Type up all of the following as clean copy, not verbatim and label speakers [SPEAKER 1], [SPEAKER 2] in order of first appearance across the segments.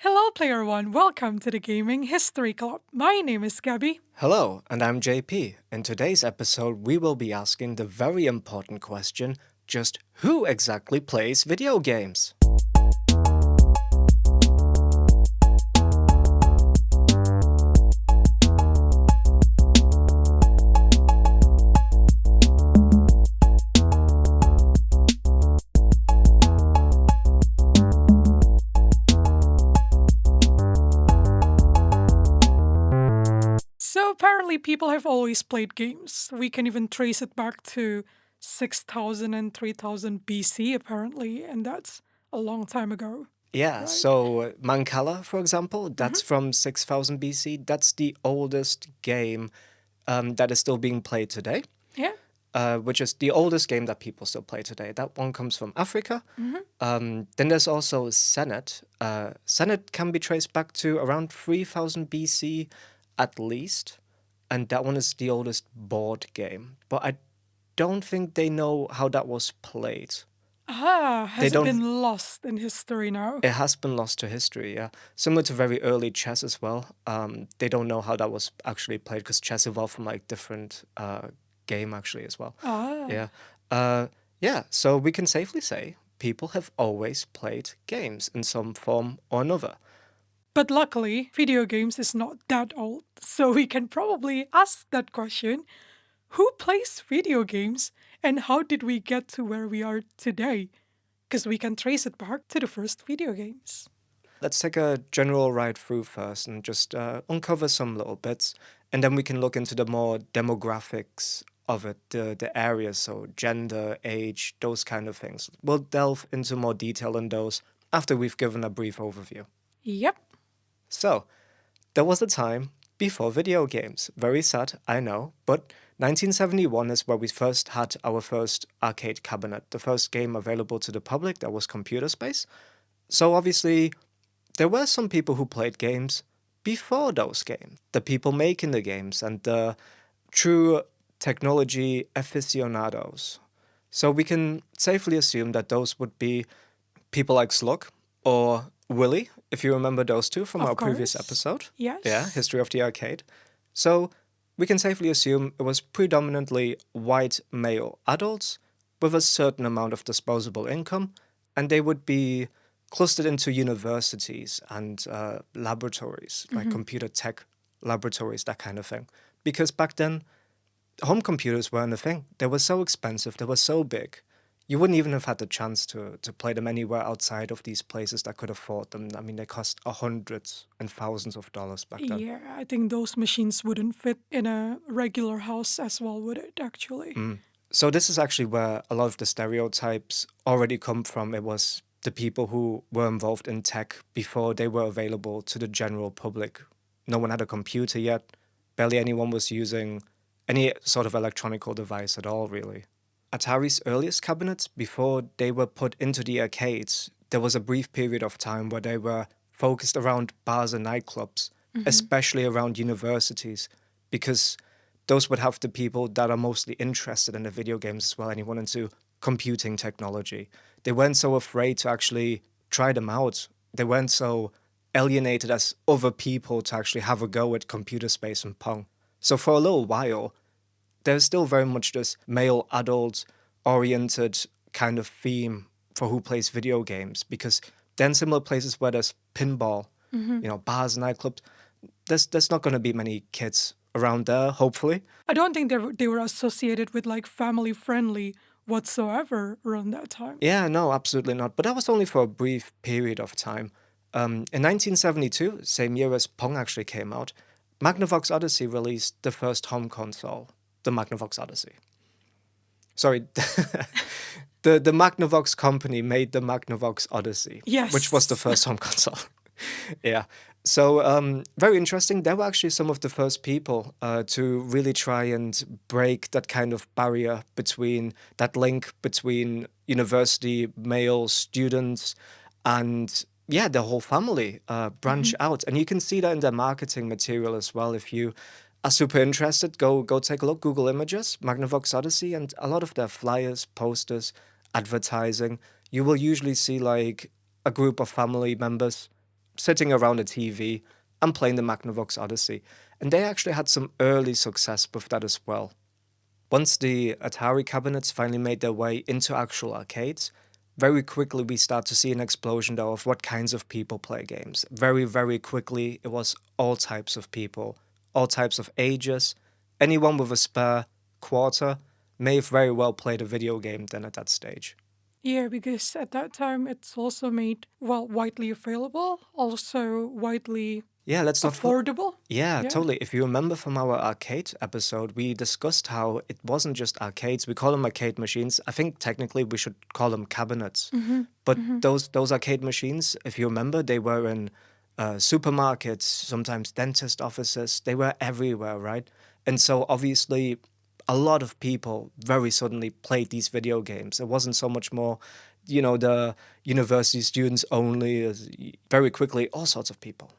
[SPEAKER 1] Hello, Player One. Welcome to the Gaming History Club. My name is Gabby.
[SPEAKER 2] Hello, and I'm JP. In today's episode, we will be asking the very important question just who exactly plays video games?
[SPEAKER 1] So, apparently, people have always played games. We can even trace it back to 6000 and 3000 BC, apparently, and that's a long time ago.
[SPEAKER 2] Yeah,
[SPEAKER 1] Right.
[SPEAKER 2] so Mancala, for example, that's
[SPEAKER 1] Mhm.
[SPEAKER 2] from 6000 BC. That's the oldest game that is still being played today,
[SPEAKER 1] Yeah.
[SPEAKER 2] which is the oldest game that people still play today. That one comes from Africa. Then there's also Senet. Senet can be traced back to around 3000 BC at least, and that one is the oldest board game. But I don't think they know how that was played. They
[SPEAKER 1] Has it
[SPEAKER 2] don't.
[SPEAKER 1] been lost in history now?
[SPEAKER 2] It has been lost to history, yeah. Similar to very early chess as well. They don't know how that was actually played because chess evolved from like different game actually as well. Yeah. Yeah, so we can safely say people have always played games in some form or another.
[SPEAKER 1] But luckily, video games is not that old, so we can probably ask that question. Who plays video games and how did we get to where we are today? Because we can trace it back to the first video games.
[SPEAKER 2] Let's take a general ride through first and just uncover some little bits, and then we can look into the more demographics of it, the areas, so gender, age, those kind of things. We'll delve into more detail on those after we've given a brief overview.
[SPEAKER 1] Yep.
[SPEAKER 2] So, there was a time before video games. Very sad, I know, but 1971 is where we first had our first arcade cabinet, the first game available to the public that was computer space. So obviously, there were some people who played games before those games, the people making the games and the true technology aficionados. So we can safely assume that those would be people like Slug or Willy, if you remember those two from
[SPEAKER 1] Of
[SPEAKER 2] our previous
[SPEAKER 1] course.
[SPEAKER 2] episode.
[SPEAKER 1] Yes.
[SPEAKER 2] Yeah, History of the Arcade. So we can safely assume it was predominantly white male adults with a certain amount of disposable income, and they would be clustered into universities and laboratories, like computer tech laboratories, that kind of thing. Because back then, home computers weren't a thing. They were so expensive, they were so big. You wouldn't even have had the chance to play them anywhere outside of these places that could afford them. I mean, they cost hundreds and thousands of dollars back then.
[SPEAKER 1] Yeah, I think those machines wouldn't fit in a regular house as well, would it, actually?
[SPEAKER 2] So this is actually where a lot of the stereotypes already come from. It was the people who were involved in tech before they were available to the general public. No one had a computer yet. Barely anyone was using any sort of electronical device at all, really. Atari's earliest cabinets, before they were put into the arcades, there was a brief period of time where they were focused around bars and nightclubs, especially around universities, because those would have the people that are mostly interested in the video games as well, anyone into computing technology. They weren't so afraid to actually try them out. They weren't so alienated as other people to actually have a go at computer space and Pong. So for a little while, there's still very much this male adult oriented kind of theme for who plays video games, because then similar places where there's pinball, bars, nightclubs, there's not going to be many kids around there, hopefully.
[SPEAKER 1] I don't think they were associated with like family friendly whatsoever around that time.
[SPEAKER 2] Yeah, no, absolutely not. But that was only for a brief period of time. In 1972, same year as Pong actually came out, Magnavox Odyssey released the first home console, the Magnavox Odyssey. Sorry, the Magnavox company made the Magnavox Odyssey,
[SPEAKER 1] Yes.
[SPEAKER 2] which was the first home console. Yeah. So very interesting. They were actually some of the first people to really try and break that kind of barrier between that link between university male students and the whole family branch out. And you can see that in their marketing material as well. If you are super interested, go take a look, Google Images, Magnavox Odyssey, and a lot of their flyers, posters, advertising, you will usually see like a group of family members sitting around a TV and playing the Magnavox Odyssey. And they actually had some early success with that as well. Once the Atari cabinets finally made their way into actual arcades, very quickly we start to see an explosion though of what kinds of people play games. Very, very quickly it was all types of people, all types of ages. Anyone with a spare quarter may have very well played a video game then at that stage.
[SPEAKER 1] Yeah, because at that time it's also made, well, widely available, also widely
[SPEAKER 2] Yeah, let's not
[SPEAKER 1] affordable.
[SPEAKER 2] Yeah,
[SPEAKER 1] Yeah.
[SPEAKER 2] totally. If you remember from our arcade episode, we discussed how it wasn't just arcades. We call them arcade machines. I think technically we should call them cabinets.
[SPEAKER 1] Mm-hmm.
[SPEAKER 2] But
[SPEAKER 1] Mm-hmm.
[SPEAKER 2] those arcade machines, if you remember, they were in supermarkets, sometimes dentist offices. They were everywhere, right? And so obviously, a lot of people very suddenly played these video games. It wasn't so much more, the university students only. Very quickly, all sorts of people.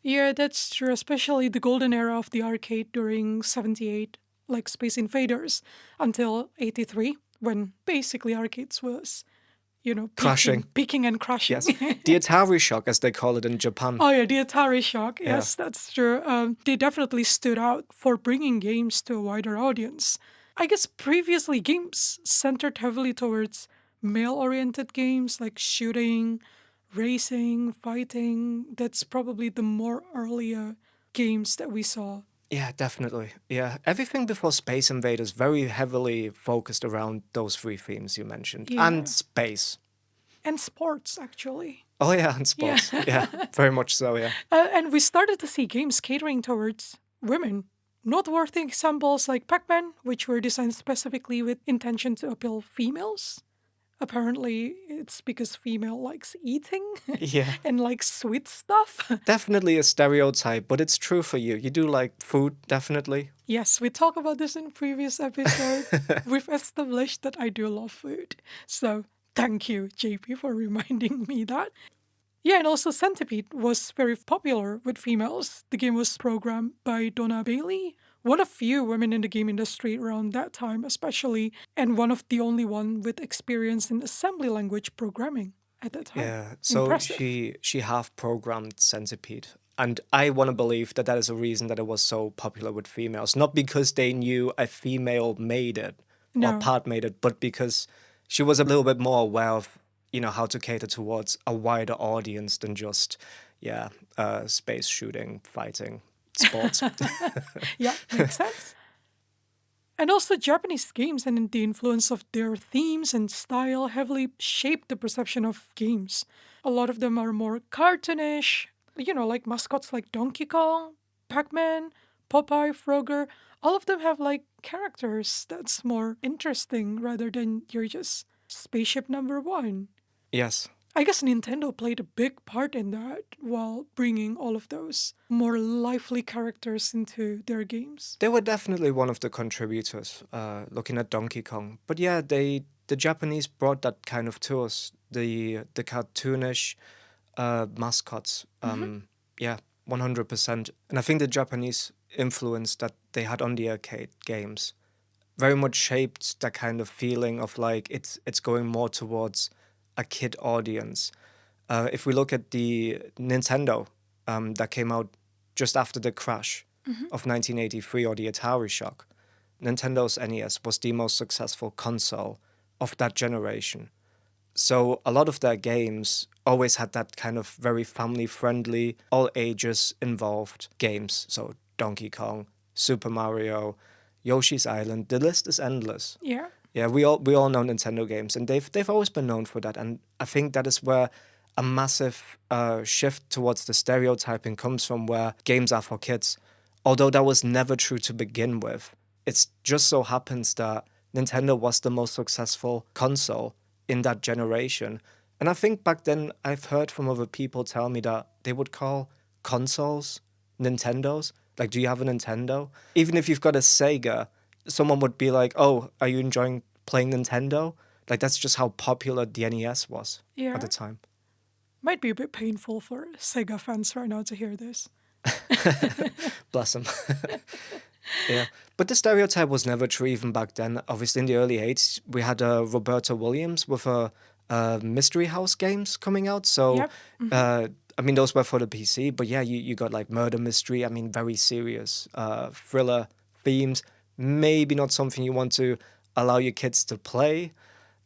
[SPEAKER 1] Yeah, that's true, especially the golden era of the arcade during 78, like Space Invaders, until 83, when basically arcades was, peaking,
[SPEAKER 2] Crashing.
[SPEAKER 1] peaking and crashing.
[SPEAKER 2] Yes, the Atari shock, as they call it in Japan.
[SPEAKER 1] Oh yeah, the Atari shock.
[SPEAKER 2] Yeah,
[SPEAKER 1] Yes, that's true. They definitely stood out for bringing games to a wider audience. I guess previously games centered heavily towards male-oriented games like shooting, racing, fighting. That's probably the more earlier games that we saw.
[SPEAKER 2] yeah, definitely. Yeah, everything before Space Invaders very heavily focused around those three themes you mentioned, and
[SPEAKER 1] Yeah,
[SPEAKER 2] space.
[SPEAKER 1] and sports actually.
[SPEAKER 2] Oh yeah, and
[SPEAKER 1] Yeah.
[SPEAKER 2] sports. Yeah, very much so. Yeah.
[SPEAKER 1] And we started to see games catering towards women. Noteworthy examples like Pac Man, which were designed specifically with intention to appeal females. Apparently, it's because female likes eating
[SPEAKER 2] Yeah,
[SPEAKER 1] and likes sweet stuff.
[SPEAKER 2] definitely a stereotype, but it's true for you. You do like food, definitely.
[SPEAKER 1] Yes, we talked about this in previous episode. We've established that I do love food. So thank you, JP, for reminding me that. Yeah, and also Centipede was very popular with females. The game was programmed by Donna Bailey, one of few women in the game industry around that time, especially, and one of the only one with experience in assembly language programming at that time.
[SPEAKER 2] Yeah, so
[SPEAKER 1] Impressive.
[SPEAKER 2] she half programmed Centipede. And I want to believe that that is a reason that it was so popular with females. Not because they knew a female made it or
[SPEAKER 1] No.
[SPEAKER 2] part made it, but because she was a little bit more aware of, how to cater towards a wider audience than just, yeah, space shooting, fighting, sports.
[SPEAKER 1] Yeah, makes sense. And also, Japanese games and the influence of their themes and style heavily shaped the perception of games. A lot of them are more cartoonish, like mascots like Donkey Kong, Pac Man, Popeye, Frogger. All of them have like characters that's more interesting rather than you're just spaceship number one.
[SPEAKER 2] Yes.
[SPEAKER 1] I guess Nintendo played a big part in that while bringing all of those more lively characters into their games.
[SPEAKER 2] They were definitely one of the contributors, looking at Donkey Kong. But yeah, the Japanese brought that kind of to us, the cartoonish mascots. Yeah, 100%. And I think the Japanese influence that they had on the arcade games very much shaped that kind of feeling of like it's going more towards a kid audience. If we look at the Nintendo that came out just after the crash of 1983 or the Atari shock, Nintendo's NES was the most successful console of that generation. So a lot of their games always had that kind of very family friendly, all ages involved games. So Donkey Kong, Super Mario, Yoshi's Island, the list is endless.
[SPEAKER 1] Yeah.
[SPEAKER 2] Yeah, we all know Nintendo games, and they've always been known for that. And I think that is where a massive shift towards the stereotyping comes from, where games are for kids. Although that was never true to begin with. It just so happens that Nintendo was the most successful console in that generation. And I think back then I've heard from other people tell me that they would call consoles Nintendos. Like, do you have a Nintendo? Even if you've got a Sega, someone would be like, oh, are you enjoying playing Nintendo? Like, that's just how popular the NES was at
[SPEAKER 1] Yeah.
[SPEAKER 2] the time.
[SPEAKER 1] Might be a bit painful for Sega fans right now to hear this.
[SPEAKER 2] Bless them. Yeah. But the stereotype was never true even back then. Obviously, in the early 80s, we had Roberta Williams with her Mystery House games coming out. So
[SPEAKER 1] Yep. Mhm.
[SPEAKER 2] I mean, those were for the PC, but yeah, you got like murder mystery. I mean, very serious thriller themes. Maybe not something you want to allow your kids to play,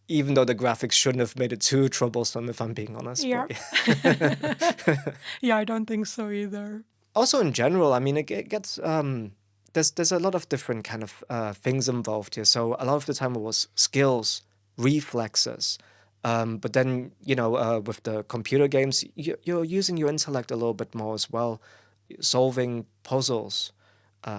[SPEAKER 2] even though the graphics shouldn't have made it too troublesome, if I'm being honest.
[SPEAKER 1] Yeah.
[SPEAKER 2] But yeah.
[SPEAKER 1] Yeah, I don't think so either.
[SPEAKER 2] Also, in general, I mean, it gets there's a lot of different kind of things involved here. So a lot of the time it was skills, reflexes. But then, with the computer games, you're using your intellect a little bit more as well, solving puzzles,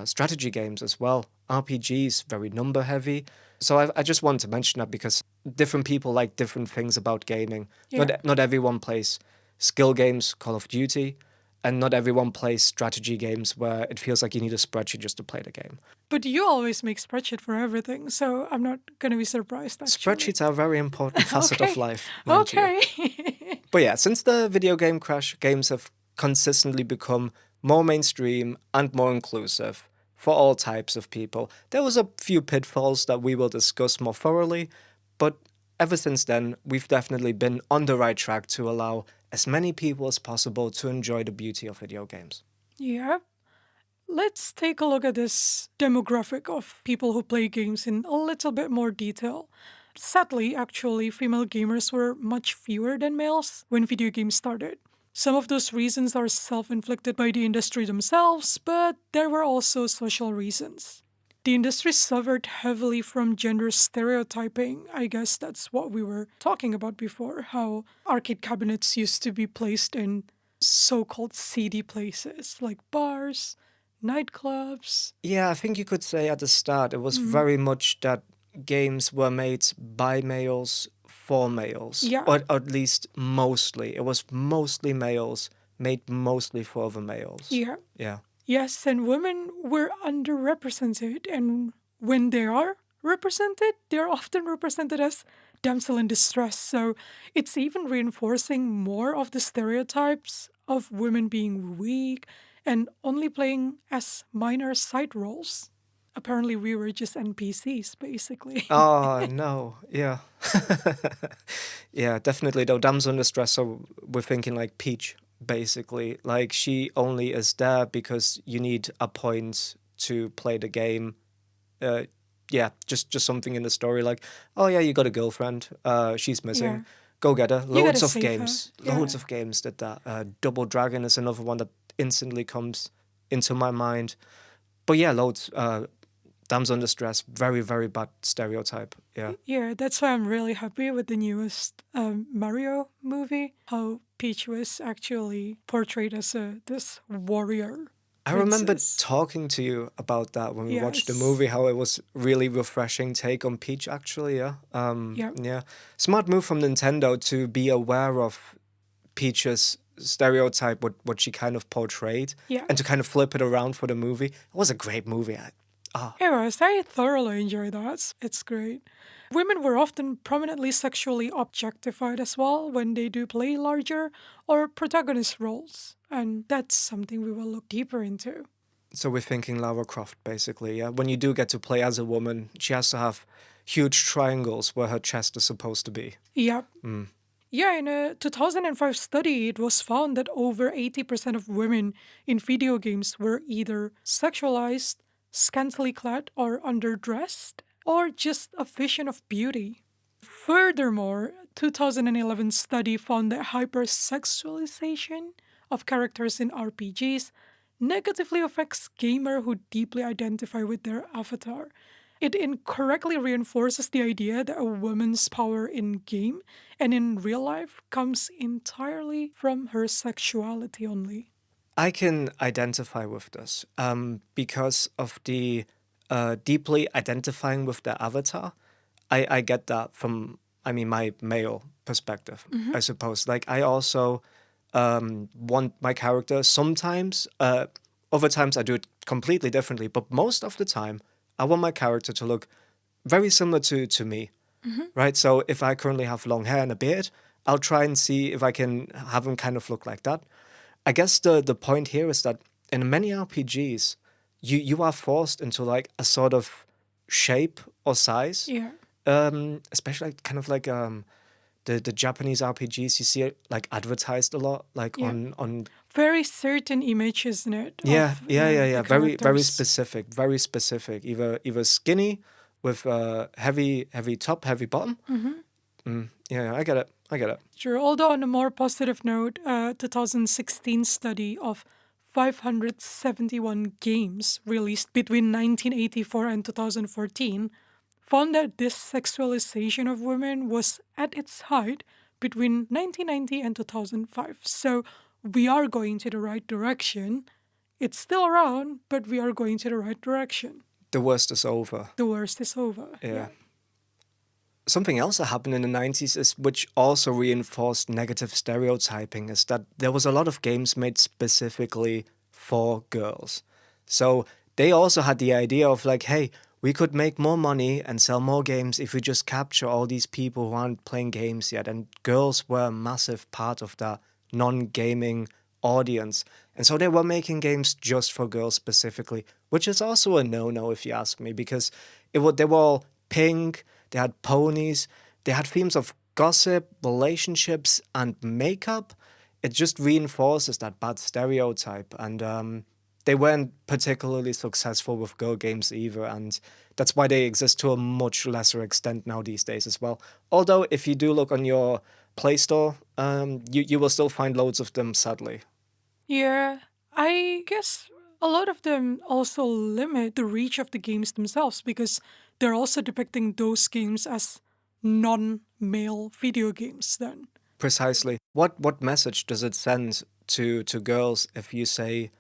[SPEAKER 2] strategy games as well, RPGs, very number heavy. So I just wanted to mention that because different people like different things about gaming.
[SPEAKER 1] Yeah.
[SPEAKER 2] Not everyone plays skill games, Call of Duty, and not everyone plays strategy games where it feels like you need a spreadsheet just to play the game.
[SPEAKER 1] But you always make spreadsheet for everything, so I'm not going to be surprised, actually.
[SPEAKER 2] Spreadsheets are a very important facet of life, mind you.
[SPEAKER 1] Okay.
[SPEAKER 2] But yeah, since the video game crash, games have consistently become more mainstream and more inclusive for all types of people. There was a few pitfalls that we will discuss more thoroughly, but ever since then, we've definitely been on the right track to allow as many people as possible to enjoy the beauty of video games.
[SPEAKER 1] Yeah. Let's take a look at this demographic of people who play games in a little bit more detail. Sadly, actually, female gamers were much fewer than males when video games started. Some of those reasons are self inflicted by the industry themselves, but there were also social reasons. The industry suffered heavily from gender stereotyping. I guess that's what we were talking about before, how arcade cabinets used to be placed in so called seedy places like bars, nightclubs.
[SPEAKER 2] Yeah, I think you could say at the start it was very much that games were made by males for males.
[SPEAKER 1] Yeah.
[SPEAKER 2] Or at least mostly. It was mostly males, made mostly for other males.
[SPEAKER 1] Yeah.
[SPEAKER 2] Yeah.
[SPEAKER 1] Yes, and women were underrepresented, and when they are represented, they're often represented as damsel in distress. So it's even reinforcing more of the stereotypes of women being weak and only playing as minor side roles. Apparently, we were just NPCs, basically.
[SPEAKER 2] Oh, no. Yeah. Yeah, definitely. Though damsel in distress, so we're thinking like Peach, basically. Like she only is there because you need a point to play the game. Yeah, just something in the story like, oh yeah, you got a girlfriend. She's missing.
[SPEAKER 1] Yeah.
[SPEAKER 2] Go get her.
[SPEAKER 1] You gotta
[SPEAKER 2] Loads of
[SPEAKER 1] save her.
[SPEAKER 2] games.
[SPEAKER 1] Yeah.
[SPEAKER 2] Loads of games did that. Double Dragon is another one that instantly comes into my mind. But yeah, loads. Damsel in distress, very, very bad stereotype. Yeah.
[SPEAKER 1] Yeah, that's why I'm really happy with the newest Mario movie. How Peach was actually portrayed as this warrior.
[SPEAKER 2] I remember
[SPEAKER 1] princess.
[SPEAKER 2] talking to you about that when we watched the
[SPEAKER 1] Yes.
[SPEAKER 2] movie, how it was really refreshing take on Peach, actually, yeah.
[SPEAKER 1] Yeah.
[SPEAKER 2] Yeah. Smart move from Nintendo to be aware of Peach's stereotype, what she kind of portrayed,
[SPEAKER 1] Yeah.
[SPEAKER 2] and to kind of flip it around for the movie. It was a great movie.
[SPEAKER 1] It was. I thoroughly enjoyed that. It's great. Women were often prominently sexually objectified as well when they do play larger or protagonist roles, and that's something we will look deeper into.
[SPEAKER 2] So we're thinking Lara Croft, basically, yeah. When you do get to play as a woman, she has to have huge triangles where her chest is supposed to be.
[SPEAKER 1] Yep. Yeah, in a 2005 study, it was found that over 80% of women in video games were either sexualized, scantily clad, or underdressed, or just a vision of beauty. Furthermore, 2011 study found that hypersexualization of characters in RPGs negatively affects gamers who deeply identify with their avatar. It incorrectly reinforces the idea that a woman's power in game and in real life comes entirely from her sexuality only.
[SPEAKER 2] I can identify with this because of the deeply identifying with the avatar. I get that from, I mean, my male perspective, I suppose. Like, I also want my character sometimes, other times I do it completely differently, but most of the time, I want my character to look very similar to me, right? So if I currently have long hair and a beard, I'll try and see if I can have him kind of look like that. I guess the point here is that in many RPGs, you are forced into like a sort of shape or size,
[SPEAKER 1] Yeah.
[SPEAKER 2] especially kind of like the Japanese RPGs, you see it like advertised a lot, like
[SPEAKER 1] Yeah.
[SPEAKER 2] on
[SPEAKER 1] Very certain image, isn't it?
[SPEAKER 2] yeah,
[SPEAKER 1] Of
[SPEAKER 2] yeah, yeah,
[SPEAKER 1] the
[SPEAKER 2] yeah. Very
[SPEAKER 1] characters.
[SPEAKER 2] specific, very specific. Either skinny with heavy top, heavy bottom. Yeah, I get it. I get it.
[SPEAKER 1] Sure. Although on a more positive note, a 2016 study of 571 games released between 1984 and 2014 found that this sexualization of women was at its height between 1990 and 2005. So we are going to the right direction. It's still around, but we are going to the right direction.
[SPEAKER 2] The worst is over.
[SPEAKER 1] The worst is over.
[SPEAKER 2] Yeah.
[SPEAKER 1] Yeah.
[SPEAKER 2] Something else that happened in the 90s is which also reinforced negative stereotyping is that there was a lot of games made specifically for girls. So they also had the idea of like, hey, we could make more money and sell more games if we just capture all these people who aren't playing games yet. And girls were a massive part of that non-gaming audience. And so they were making games just for girls specifically, which is also a no-no if you ask me, because they were all pink, they had ponies, they had themes of gossip, relationships, and makeup. It just reinforces that bad stereotype. And they weren't particularly successful with girl games either. And that's why they exist to a much lesser extent now these days as well. Although, if you do look on your Play Store, you will still find loads of them, sadly.
[SPEAKER 1] Yeah, I guess a lot of them also limit the reach of the games themselves because they're also depicting those games as non male video games, then.
[SPEAKER 2] Precisely. What message does it send to girls if you say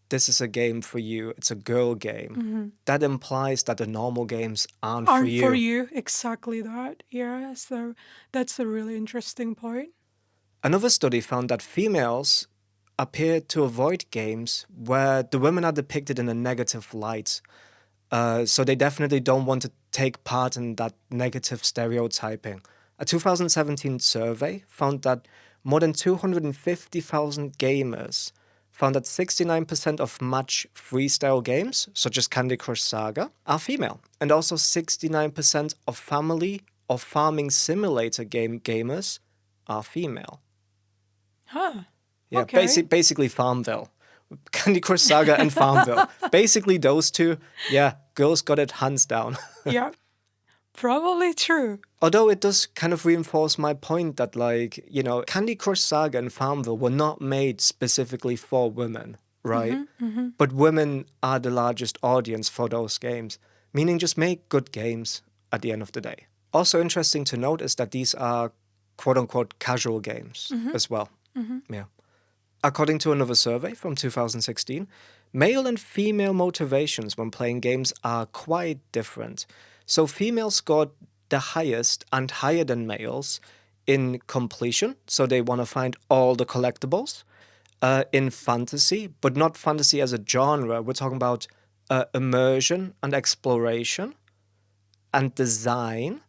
[SPEAKER 2] this is a game for you, it's a girl game? That implies that the normal games aren't for
[SPEAKER 1] Aren't for
[SPEAKER 2] you.
[SPEAKER 1] you exactly that. Yeah, so that's a really interesting point.
[SPEAKER 2] Another study found that females appear to avoid games where the women are depicted in a negative light. So they definitely don't want to take part in that negative stereotyping. A 2017 survey found that more than 250,000 gamers found that 69% of match freestyle games, such as Candy Crush Saga, are female. And also 69% of family or farming simulator gamers are female.
[SPEAKER 1] Huh.
[SPEAKER 2] Yeah,
[SPEAKER 1] Okay.
[SPEAKER 2] basically Farmville. Candy Crush Saga and Farmville. Basically those two, yeah, girls got it hands down.
[SPEAKER 1] Yeah, probably true.
[SPEAKER 2] Although it does kind of reinforce my point that, like, Candy Crush Saga and Farmville were not made specifically for women, right? But women are the largest audience for those games, meaning just make good games at the end of the day. Also interesting to note is that these are quote unquote casual games as well. Yeah. According to another survey from 2016, male and female motivations when playing games are quite different. So females scored the highest and higher than males in completion, so they want to find all the collectibles, in fantasy, but not fantasy as a genre. We're talking about immersion and exploration and design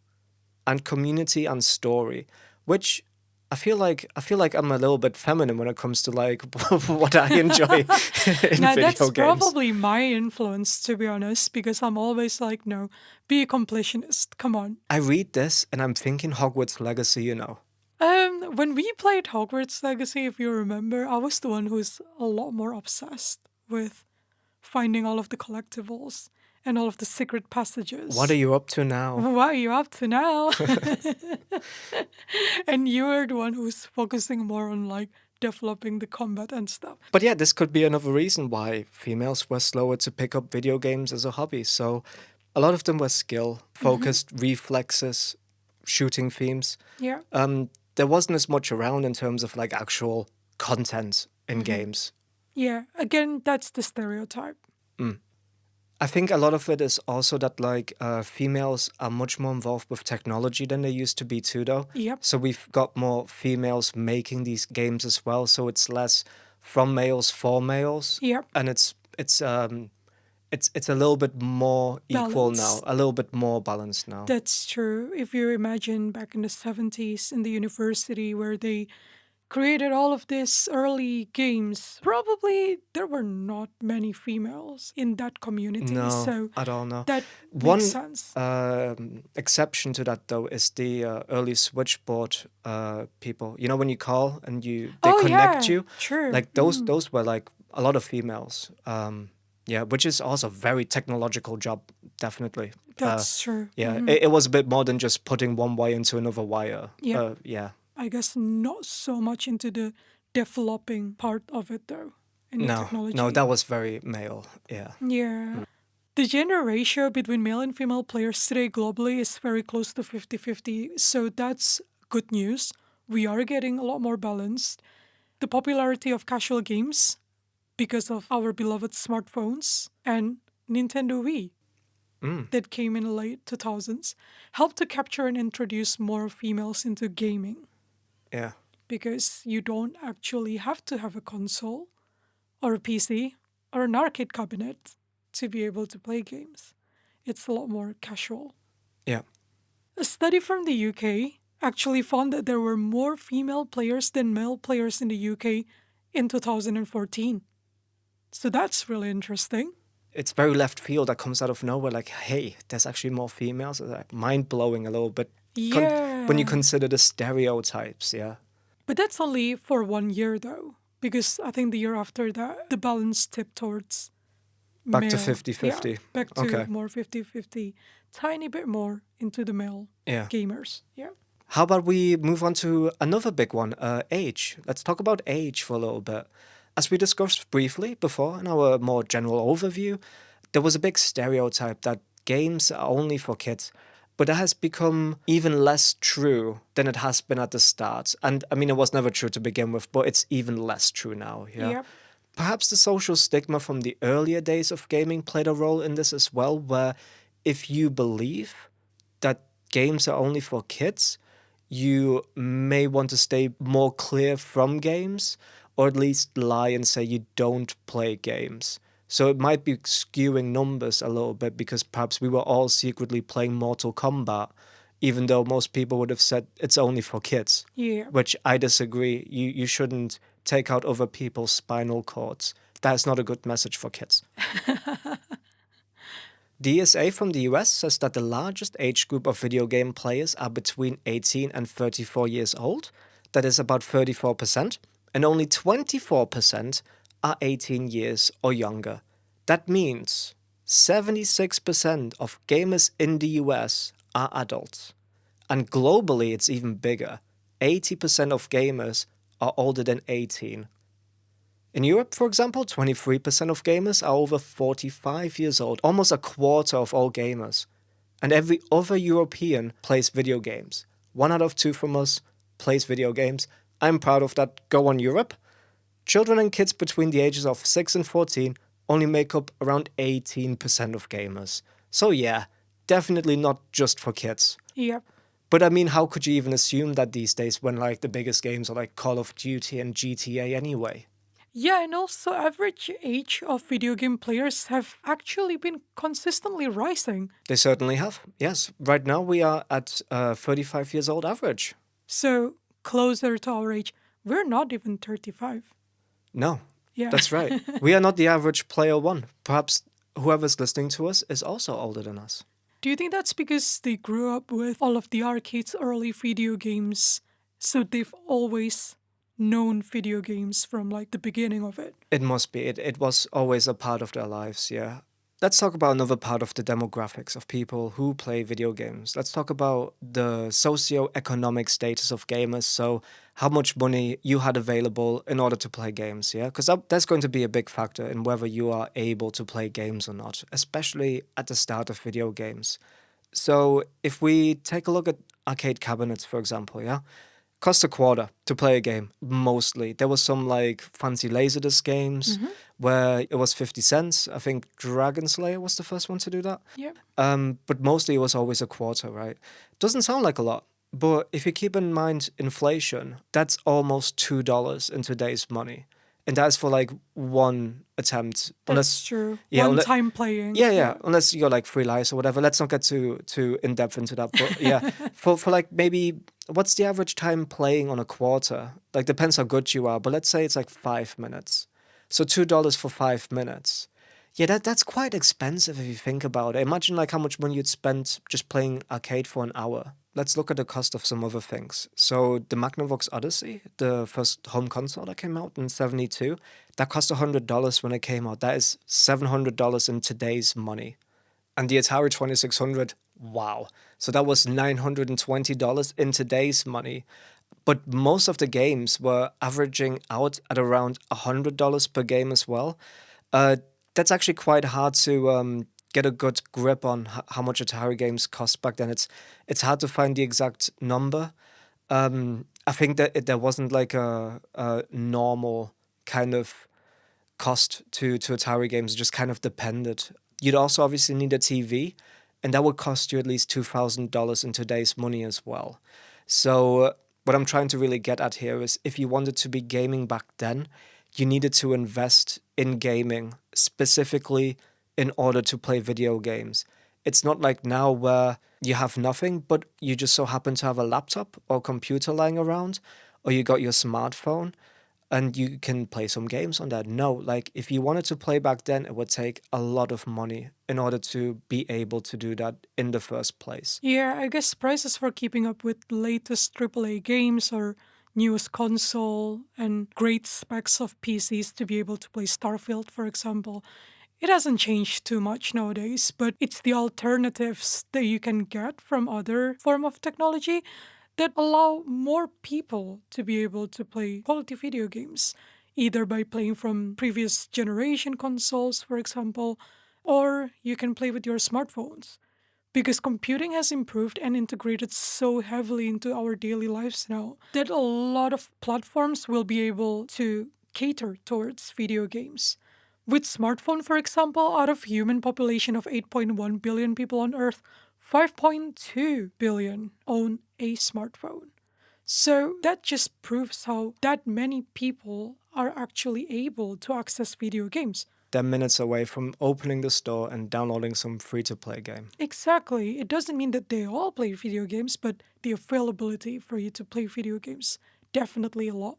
[SPEAKER 2] and community and story, which I feel like I'm a little bit feminine when it comes to like what I enjoy in
[SPEAKER 1] Now,
[SPEAKER 2] video
[SPEAKER 1] that's
[SPEAKER 2] games.
[SPEAKER 1] probably my influence, to be honest, because I'm always like, no, be a completionist. Come on.
[SPEAKER 2] I read this and I'm thinking Hogwarts Legacy.
[SPEAKER 1] When we played Hogwarts Legacy, if you remember, I was the one who's a lot more obsessed with finding all of the collectibles and all of the secret
[SPEAKER 2] What are
[SPEAKER 1] passages.
[SPEAKER 2] you up to now?
[SPEAKER 1] What are you up to now? And you're the one who's focusing more on like developing the combat and stuff.
[SPEAKER 2] But yeah, this could be another reason why females were slower to pick up video games as a hobby. So a lot of them were skill focused, reflexes, shooting themes.
[SPEAKER 1] Yeah.
[SPEAKER 2] There wasn't as much around in terms of like actual content in games.
[SPEAKER 1] Yeah. Again, that's the stereotype.
[SPEAKER 2] I think a lot of it is also that like females are much more involved with technology than they used to be too, though.
[SPEAKER 1] Yep.
[SPEAKER 2] So we've got more females making these games as well. So it's less from males for males,
[SPEAKER 1] Yep.
[SPEAKER 2] and it's a little bit more equal now,
[SPEAKER 1] Balance.
[SPEAKER 2] a little bit more balanced now.
[SPEAKER 1] That's true. If you imagine back in the 70s in the university where they created all of these early games, probably there were not many females in that community.
[SPEAKER 2] No,
[SPEAKER 1] So
[SPEAKER 2] I don't know.
[SPEAKER 1] that makes
[SPEAKER 2] One
[SPEAKER 1] sense.
[SPEAKER 2] exception to that though is the early switchboard people. You know when you call and they
[SPEAKER 1] Oh,
[SPEAKER 2] connect
[SPEAKER 1] yeah,
[SPEAKER 2] you,
[SPEAKER 1] sure.
[SPEAKER 2] like those were like a lot of females. Yeah, which is also a very technological job, definitely. Uh,
[SPEAKER 1] That's true.
[SPEAKER 2] yeah, it was a bit more than just putting one wire into another wire.
[SPEAKER 1] Yeah,
[SPEAKER 2] Yeah,
[SPEAKER 1] I guess not so much into the developing part of it though, in the
[SPEAKER 2] no,
[SPEAKER 1] technology.
[SPEAKER 2] that was very male. Yeah.
[SPEAKER 1] Yeah. The gender ratio between male and female players today globally is very close to 50-50, so that's good news. We are getting a lot more balanced. The popularity of casual games because of our beloved smartphones and Nintendo Wii
[SPEAKER 2] Mm,
[SPEAKER 1] that came in the late 2000s helped to capture and introduce more females into gaming
[SPEAKER 2] yeah.
[SPEAKER 1] because you don't actually have to have a console or a PC or an arcade cabinet to be able to play games. It's a lot more casual.
[SPEAKER 2] Yeah.
[SPEAKER 1] A study from the UK actually found that there were more female players than male players in the UK in 2014. So that's really interesting.
[SPEAKER 2] It's very left field that comes out of nowhere. Like, hey, there's actually more females. It's like mind blowing a little bit when you
[SPEAKER 1] Yeah.
[SPEAKER 2] consider the stereotypes. Yeah,
[SPEAKER 1] But that's only for 1 year though, because I think the year after that, the balance tipped towards
[SPEAKER 2] back to
[SPEAKER 1] male. Yeah,
[SPEAKER 2] 50-50.
[SPEAKER 1] back to
[SPEAKER 2] Okay.
[SPEAKER 1] more 50-50, tiny bit more into the male
[SPEAKER 2] Yeah.
[SPEAKER 1] gamers. Yeah.
[SPEAKER 2] How about we move on to another big one, age. Let's talk about age for a little bit. As we discussed briefly before in our more general overview, there was a big stereotype that games are only for kids, but that has become even less true than it has been at the start. And I mean, it was never true to begin with, but it's even less true now. Yeah.
[SPEAKER 1] Yep.
[SPEAKER 2] Perhaps the social stigma from the earlier days of gaming played a role in this as well, where if you believe that games are only for kids, you may want to stay more clear from games, or at least lie and say you don't play games. So it might be skewing numbers a little bit because perhaps we were all secretly playing Mortal Kombat, even though most people would have said it's only for kids,
[SPEAKER 1] Yeah.
[SPEAKER 2] which I disagree. You shouldn't take out other people's spinal cords. That's not a good message for kids. DSA from the US says that the largest age group of video game players are between 18 and 34 years old. That is about 34%. And only 24% are 18 years or younger. That means 76% of gamers in the US are adults. And globally, it's even bigger. 80% of gamers are older than 18. In Europe, for example, 23% of gamers are over 45 years old, almost a quarter of all gamers. And every other European plays video games. 1 out of 2 from us plays video games. I'm proud of that. Go on, Europe. Children and kids between the ages of 6 and 14 only make up around 18% of gamers. So, yeah, definitely not just for kids.
[SPEAKER 1] Yep.
[SPEAKER 2] But I mean, how could you even assume that these days when like the biggest games are like Call of Duty and GTA anyway?
[SPEAKER 1] Yeah, and also average age of video game players have actually been consistently rising.
[SPEAKER 2] They certainly have. Yes. Right now we are at 35 years old average.
[SPEAKER 1] So closer to our age. We're not even 35.
[SPEAKER 2] No,
[SPEAKER 1] Yeah.
[SPEAKER 2] that's right. We are not the average player one. Perhaps whoever's listening to us is also older than us.
[SPEAKER 1] Do you think that's because they grew up with all of the arcade's early video games, so they've always known video games from like the beginning of it?
[SPEAKER 2] It must be. It was always a part of their lives, yeah. Let's talk about another part of the demographics of people who play video games. Let's talk about the socio-economic status of gamers. So, how much money you had available in order to play games, yeah? Because that's going to be a big factor in whether you are able to play games or not, especially at the start of video games. So, if we take a look at arcade cabinets, for example, yeah? Cost a quarter to play a game, mostly. There was some like fancy Laserdisc games where it was 50 cents. I think Dragon Slayer was the first one to do that.
[SPEAKER 1] Yeah.
[SPEAKER 2] But mostly it was always a quarter, right? Doesn't sound like a lot, but if you keep in mind inflation, that's almost $2 in today's money. And that's for like one attempt.
[SPEAKER 1] That's true.
[SPEAKER 2] Yeah,
[SPEAKER 1] One time playing.
[SPEAKER 2] yeah, unless you're like free lives or whatever. Let's not get too in depth into that. But yeah, for like maybe what's the average time playing on a quarter? Like, depends how good you are, but let's say it's like 5 minutes. So $2 for 5 minutes. Yeah, that's quite expensive if you think about it. Imagine like how much money you'd spend just playing arcade for an hour. Let's look at the cost of some other things. So the Magnavox Odyssey, the first home console that came out in 72, that cost $100 when it came out. That is $700 in today's money. And the Atari 2600, wow. So that was $920 in today's money. But most of the games were averaging out at around $100 per game as well. Uh, that's actually quite hard to get a good grip on how much Atari games cost back then. It's hard to find the exact number. I think that there wasn't like a normal kind of cost to Atari games. It just kind of depended. You'd also obviously need a TV, and that would cost you at least $2,000 in today's money as well. So what I'm trying to really get at here is if you wanted to be gaming back then, you needed to invest in gaming specifically in order to play video games. It's not like now where you have nothing, but you just so happen to have a laptop or computer lying around, or you got your smartphone and you can play some games on that. No, like if you wanted to play back then, it would take a lot of money in order to be able to do that in the first place.
[SPEAKER 1] Yeah, I guess prices for keeping up with latest AAA games or newest console and great specs of PCs to be able to play Starfield, for example, it hasn't changed too much nowadays, but it's the alternatives that you can get from other form of technology that allow more people to be able to play quality video games, either by playing from previous generation consoles, for example, or you can play with your smartphones. Because computing has improved and integrated so heavily into our daily lives now that a lot of platforms will be able to cater towards video games. With smartphone, for example, out of human population of 8.1 billion people on Earth, 5.2 billion own a smartphone. So that just proves how that many people are actually able to access video games.
[SPEAKER 2] They're minutes away from opening the store and downloading some free to play game.
[SPEAKER 1] Exactly. It doesn't mean that they all play video games, but the availability for you to play video games definitely a lot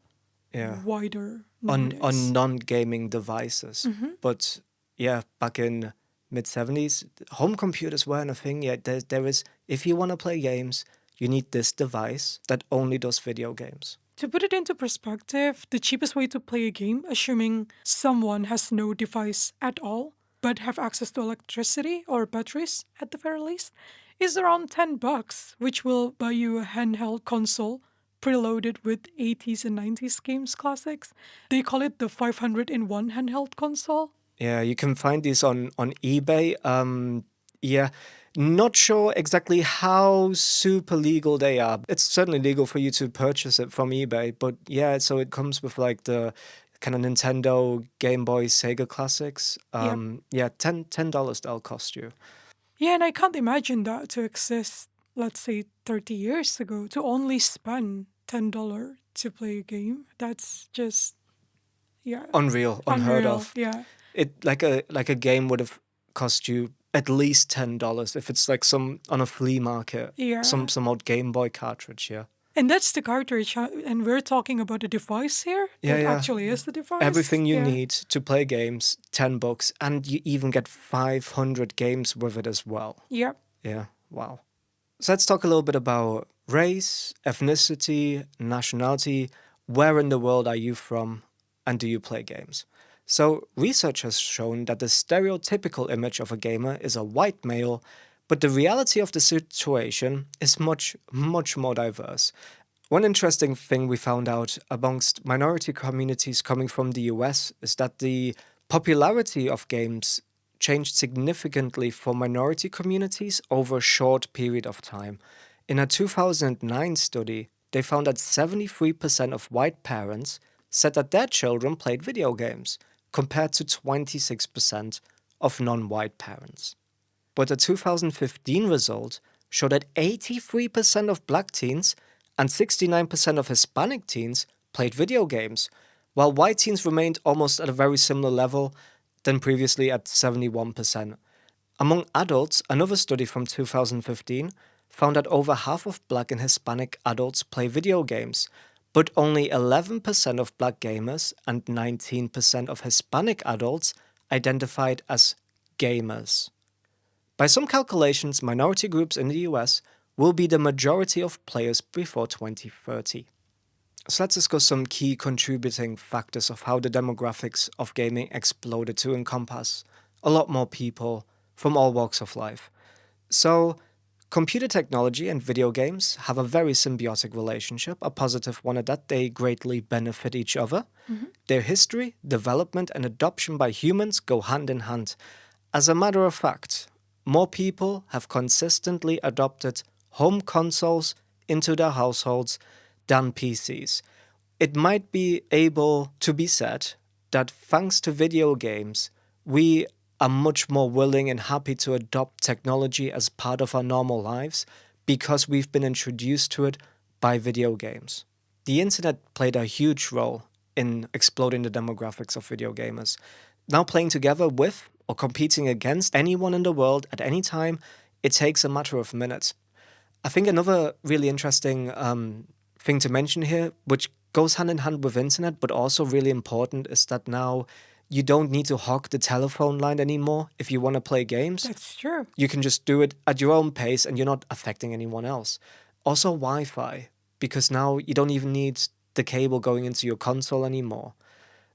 [SPEAKER 2] Yeah.
[SPEAKER 1] wider
[SPEAKER 2] On
[SPEAKER 1] nowadays.
[SPEAKER 2] non-gaming devices. But yeah, back in mid-70s, home computers weren't a thing yet. There is, if you want to play games, you need this device that only does video games.
[SPEAKER 1] To put it into perspective, the cheapest way to play a game, assuming someone has no device at all, but have access to electricity or batteries at the very least, is around $10, which will buy you a handheld console preloaded with 80s and 90s games classics. They call it the 500 in one handheld console.
[SPEAKER 2] Yeah, you can find these on eBay. Yeah, not sure exactly how super legal they are. It's certainly legal for you to purchase it from eBay, but yeah, so it comes with like the kind of Nintendo, Game Boy, Sega classics.
[SPEAKER 1] Yep.
[SPEAKER 2] Yeah, $10 that'll cost you.
[SPEAKER 1] Yeah, and I can't imagine that to exist, let's say 30 years ago, to only spend $10 to play a game. That's just, yeah,
[SPEAKER 2] Unreal, unheard
[SPEAKER 1] unreal.
[SPEAKER 2] of.
[SPEAKER 1] Yeah.
[SPEAKER 2] It like a game would have cost you at least $10 if it's like some on a flea market,
[SPEAKER 1] Yeah.
[SPEAKER 2] some old Game Boy cartridge. Yeah,
[SPEAKER 1] And that's the cartridge, and we're talking about a device here
[SPEAKER 2] yeah,
[SPEAKER 1] that
[SPEAKER 2] yeah.
[SPEAKER 1] actually is the device.
[SPEAKER 2] Everything you
[SPEAKER 1] Yeah.
[SPEAKER 2] need to play games, $10, and you even get 500 games with it as well.
[SPEAKER 1] Yep.
[SPEAKER 2] Yeah, wow. So let's talk a little bit about race, ethnicity, nationality. Where in the world are you from, and do you play games? So, research has shown that the stereotypical image of a gamer is a white male, but the reality of the situation is much, much more diverse. One interesting thing we found out amongst minority communities coming from the US is that the popularity of games changed significantly for minority communities over a short period of time. In a 2009 study, they found that 73% of white parents said that their children played video games, compared to 26% of non white parents. But the 2015 result showed that 83% of black teens and 69% of Hispanic teens played video games, while white teens remained almost at a very similar level than previously at 71%. Among adults, another study from 2015 found that over half of Black and Hispanic adults play video games, but only 11% of Black gamers and 19% of Hispanic adults identified as gamers. By some calculations, minority groups in the US will be the majority of players before 2030. So let's discuss some key contributing factors of how the demographics of gaming exploded to encompass a lot more people from all walks of life. So, computer technology and video games have a very symbiotic relationship, a positive one at that. They greatly benefit each other. Their history, development, and adoption by humans go hand in hand. As a matter of fact, more people have consistently adopted home consoles into their households than PCs. It might be able to be said that thanks to video games, we are much more willing and happy to adopt technology as part of our normal lives because we've been introduced to it by video games. The internet played a huge role in exploding the demographics of video gamers. Now playing together with or competing against anyone in the world at any time, it takes a matter of minutes. I think another really interesting thing to mention here, which goes hand in hand with internet, but also really important, is that now you don't need to hog the telephone line anymore if you want to play games.
[SPEAKER 1] That's true.
[SPEAKER 2] You can just do it at your own pace and you're not affecting anyone else. Also, Wi Fi, because now you don't even need the cable going into your console anymore.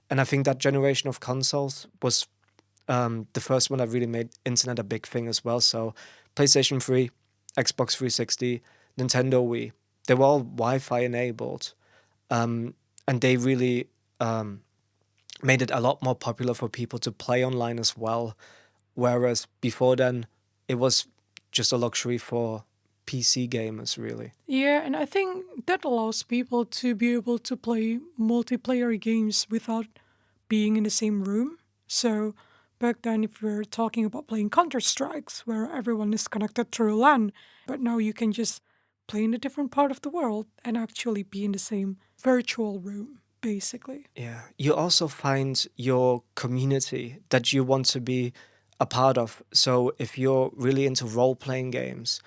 [SPEAKER 2] And I think that generation of consoles was the first one that really made internet a big thing as well. So, PlayStation 3, Xbox 360, Nintendo Wii, they were all Wi Fi enabled. And they really made it a lot more popular for people to play online as well. Whereas before then, it was just a luxury for PC gamers, really.
[SPEAKER 1] Yeah, and I think that allows people to be able to play multiplayer games without being in the same room. So back then, if we're talking about playing Counter Strikes, where everyone is connected through LAN, but now you can just play in a different part of the world and actually be in the same virtual room, basically.
[SPEAKER 2] Yeah. You also find your community that you want to be a part of. So if you're really into role playing games,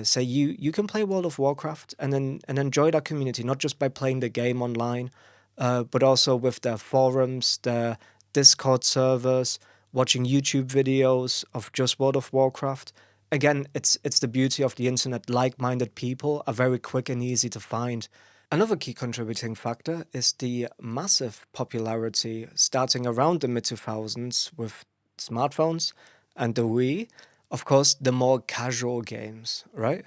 [SPEAKER 2] say you can play World of Warcraft and enjoy that community, not just by playing the game online, but also with their forums, their Discord servers, watching YouTube videos of just World of Warcraft. Again, it's the beauty of the internet. Like-minded people are very quick and easy to find. Another key contributing factor is the massive popularity starting around the mid 2000s with smartphones and the Wii. Of course, the more casual games, right?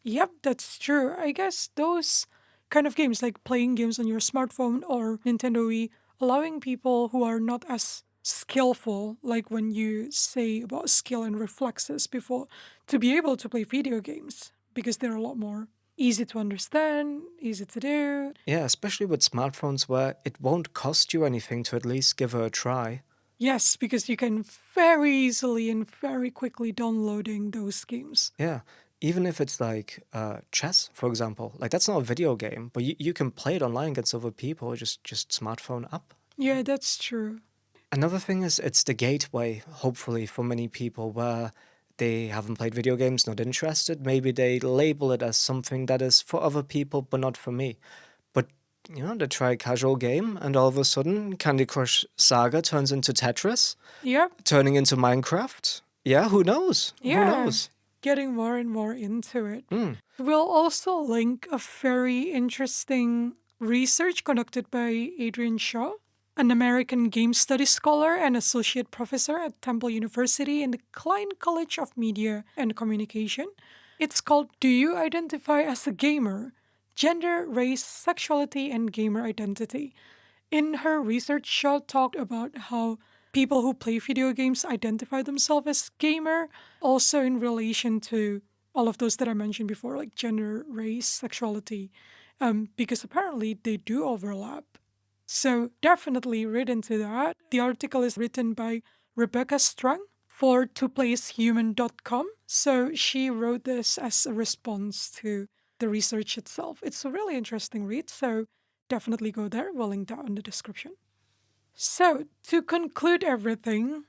[SPEAKER 1] Yep, that's true. I guess those kind of games, like playing games on your smartphone or Nintendo Wii, allowing people who are not as skillful, like when you say about skill and reflexes before, to be able to play video games because they're a lot more easy to understand, easy to do.
[SPEAKER 2] Yeah, especially with smartphones where it won't cost you anything to at least give her a try.
[SPEAKER 1] Yes, because you can very easily and very quickly downloading those games.
[SPEAKER 2] Yeah, even if it's like chess, for example, like that's not a video game, but you can play it online against other people, just smartphone up.
[SPEAKER 1] Yeah, that's true.
[SPEAKER 2] Another thing is it's the gateway, hopefully, for many people where they haven't played video games, not interested. Maybe they label it as something that is for other people, but not for me. But, they try a casual game, and all of a sudden, Candy Crush Saga turns into Tetris,
[SPEAKER 1] Yeah,
[SPEAKER 2] turning into Minecraft. Yeah, who knows? Who
[SPEAKER 1] yeah.
[SPEAKER 2] knows?
[SPEAKER 1] Getting more and more into it.
[SPEAKER 2] Mm.
[SPEAKER 1] We'll also link a very interesting research conducted by Adrian Shaw, an American game studies scholar and associate professor at Temple University in the Klein College of Media and Communication. It's called Do You Identify as a Gamer? Gender, Race, Sexuality, and Gamer Identity. In her research, Shaw talked about how people who play video games identify themselves as gamer, also in relation to all of those that I mentioned before, like gender, race, sexuality, because apparently they do overlap. So definitely read into that. The article is written by Rebecca Strang for toplacehuman.com. So she wrote this as a response to the research itself. It's a really interesting read, so definitely go there. We'll link that in the description. So, to conclude everything,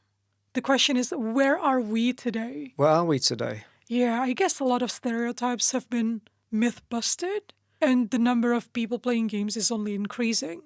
[SPEAKER 1] the question is where are we today?
[SPEAKER 2] Where are we today?
[SPEAKER 1] Yeah, I guess a lot of stereotypes have been myth busted, and the number of people playing games is only increasing,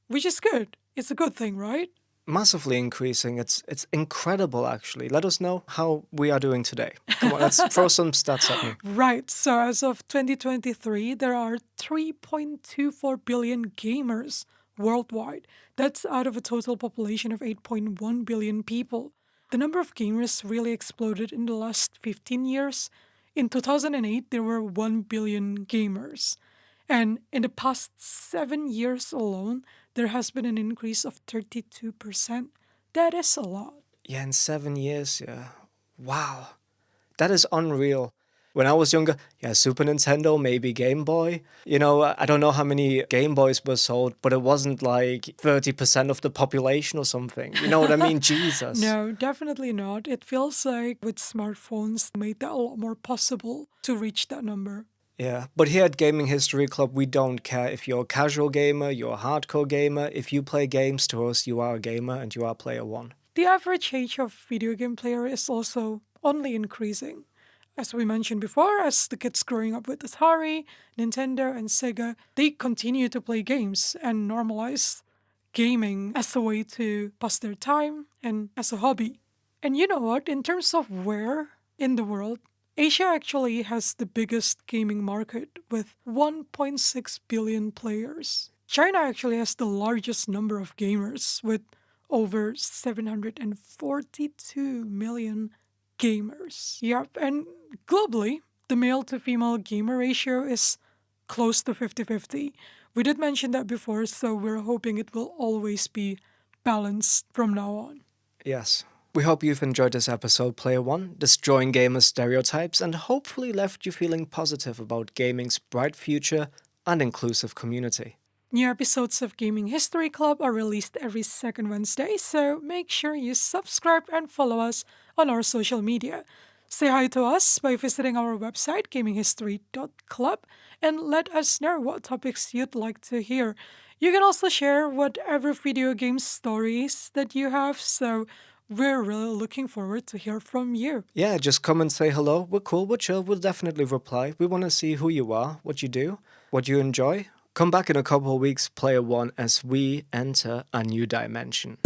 [SPEAKER 1] which is good. It's a good thing, right?
[SPEAKER 2] Massively increasing. It's incredible, actually. Let us know how we are doing today. Come on, let's throw some stats at me.
[SPEAKER 1] Right, so as of 2023, there are 3.24 billion gamers worldwide. That's out of a total population of 8.1 billion people. The number of gamers really exploded in the last 15 years. In 2008, there were 1 billion gamers. And in the past 7 years alone, there has been an increase of 32%. That is a lot.
[SPEAKER 2] Yeah, in 7 years, yeah. Wow. That is unreal. When I was younger, yeah, Super Nintendo, maybe Game Boy. I don't know how many Game Boys were sold, but it wasn't like 30% of the population or something. You know what I mean? Jesus.
[SPEAKER 1] No, definitely not. It feels like with smartphones made that a lot more possible to reach that number.
[SPEAKER 2] Yeah, but here at Gaming History Club, we don't care if you're a casual gamer, you're a hardcore gamer. If you play games to us, you are a gamer and you are player one.
[SPEAKER 1] The average age of video game player is also only increasing. As we mentioned before, as the kids growing up with Atari, Nintendo, and Sega, they continue to play games and normalize gaming as a way to pass their time and as a hobby. And you know what? In terms of where in the world, Asia actually has the biggest gaming market with 1.6 billion players. China actually has the largest number of gamers with over 742 million gamers. Yep, and globally, the male to female gamer ratio is close to 50-50. We did mention that before, so we're hoping it will always be balanced from now on.
[SPEAKER 2] Yes. We hope you've enjoyed this episode, Player One, destroying gamer stereotypes, and hopefully left you feeling positive about gaming's bright future and inclusive community.
[SPEAKER 1] New episodes of Gaming History Club are released every second Wednesday, so make sure you subscribe and follow us on our social media. Say hi to us by visiting our website, gaminghistory.club, and let us know what topics you'd like to hear. You can also share whatever video game stories that you have, so we're really looking forward to hear from you.
[SPEAKER 2] Yeah, just come and say hello. We're cool, we're chill, we'll definitely reply. We want to see who you are, what you do, what you enjoy. Come back in a couple of weeks, Player One, as we enter a new dimension.